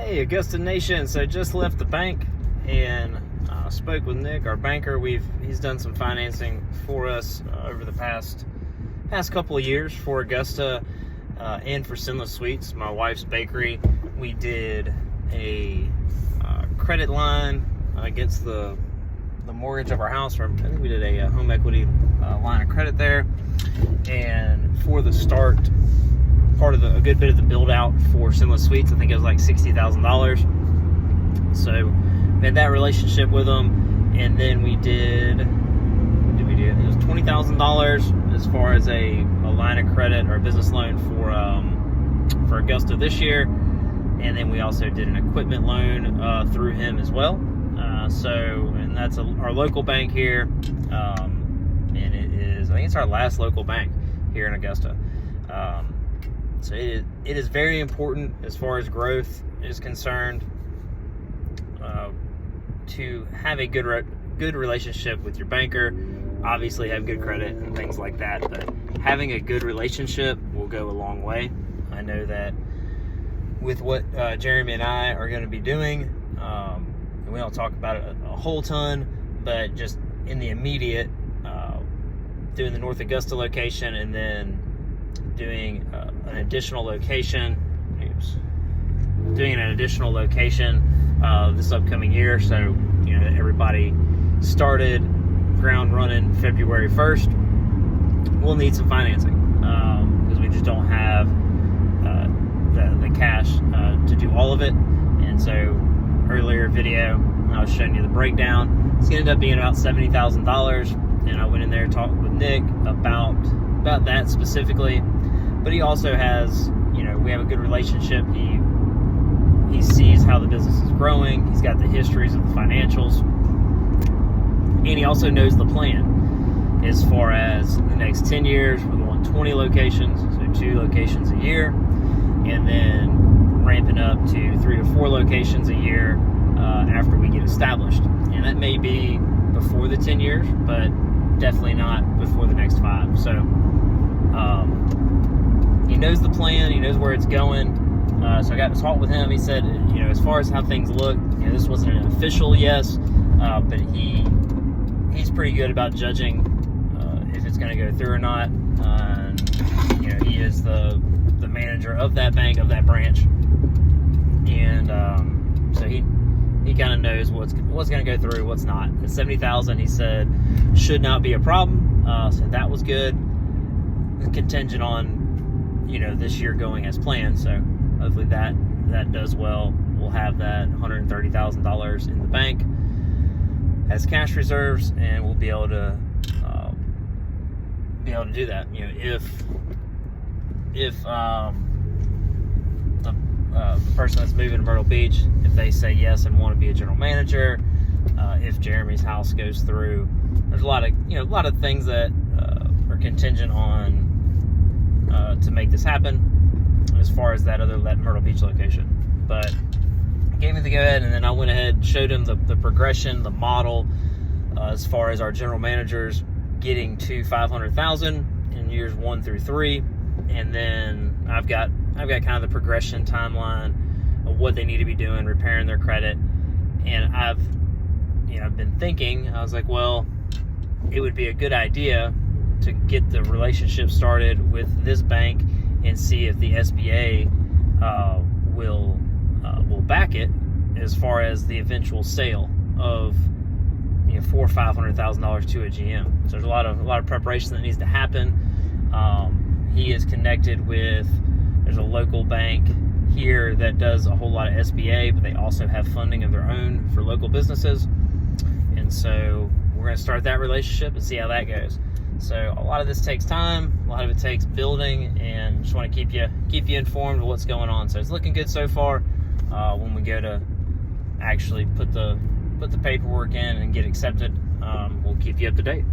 Hey, Augusta Nation. So just left the bank and spoke with Nick, our banker. He's done some financing for us over the past couple of years for Augusta and for Sinless Sweets, my wife's bakery. We did a credit line against the mortgage of our house. I think we did a home equity line of credit there. And for the start, a good bit of the build out for Sinless Sweets, I think it was like $60,000. So we had that relationship with them, and then we did. It was $20,000 as far as a line of credit or a business loan for Augusta this year, and then we also did an equipment loan through him as well. And that's our local bank here, and I think it's our last local bank here in Augusta. So it is very important as far as growth is concerned to have a good relationship with your banker. Obviously have good credit and things like that, but having a good relationship will go a long way. I know that with what Jeremy and I are going to be doing, and we don't talk about it a whole ton, but just in the immediate, doing the North Augusta location and then doing an additional location. This upcoming year. So, everybody started ground running February 1st. We'll need some financing because we just don't have the cash to do all of it. And so, earlier video, I was showing you the breakdown. It's going to end up being about $70,000. And I went in there and talked with Nick about that specifically. But he also has, we have a good relationship. He sees how the business is growing. He's got the histories of the financials. And he also knows the plan as far as the next 10 years. We want 20 locations, so 2 locations a year. And then ramping up to 3 to 4 locations a year after we get established. And that may be before the 10 years, but definitely not before the next 5. So he knows the plan. He knows where it's going. So I got to talk with him. He said, as far as how things look, this wasn't an official yes, but he's pretty good about judging if it's going to go through or not. He is the manager of that bank, of that branch, and so he kind of knows what's going to go through, what's not. The $70,000, he said, should not be a problem. So that was good. Contingent on this year going as planned. So hopefully that does well. We'll have that $130,000 in the bank as cash reserves, and we'll be able to do that. If the person that's moving to Myrtle Beach, if they say yes and want to be a general manager, if Jeremy's house goes through, there's a lot of things that are contingent on to make this happen as far as that Myrtle Beach location. But gave me the go ahead, and then I went ahead and showed him the progression, the model, as far as our general managers getting to $500,000 in years 1 through 3, and then I've got kind of the progression timeline of what they need to be doing, repairing their credit. And I've been thinking, I was like, well, it would be a good idea to get the relationship started with this bank and see if the SBA will back it as far as the eventual sale of $400,000 or $500,000 to a GM. So there's a lot of preparation that needs to happen. He is connected with, there's a local bank here that does a whole lot of SBA, but they also have funding of their own for local businesses. And so we're going to start that relationship and see how that goes. So a lot of this takes time, a lot of it takes building, and just want to keep you informed of what's going on. So it's looking good so far. When we go to actually put the paperwork in and get accepted, we'll keep you up to date.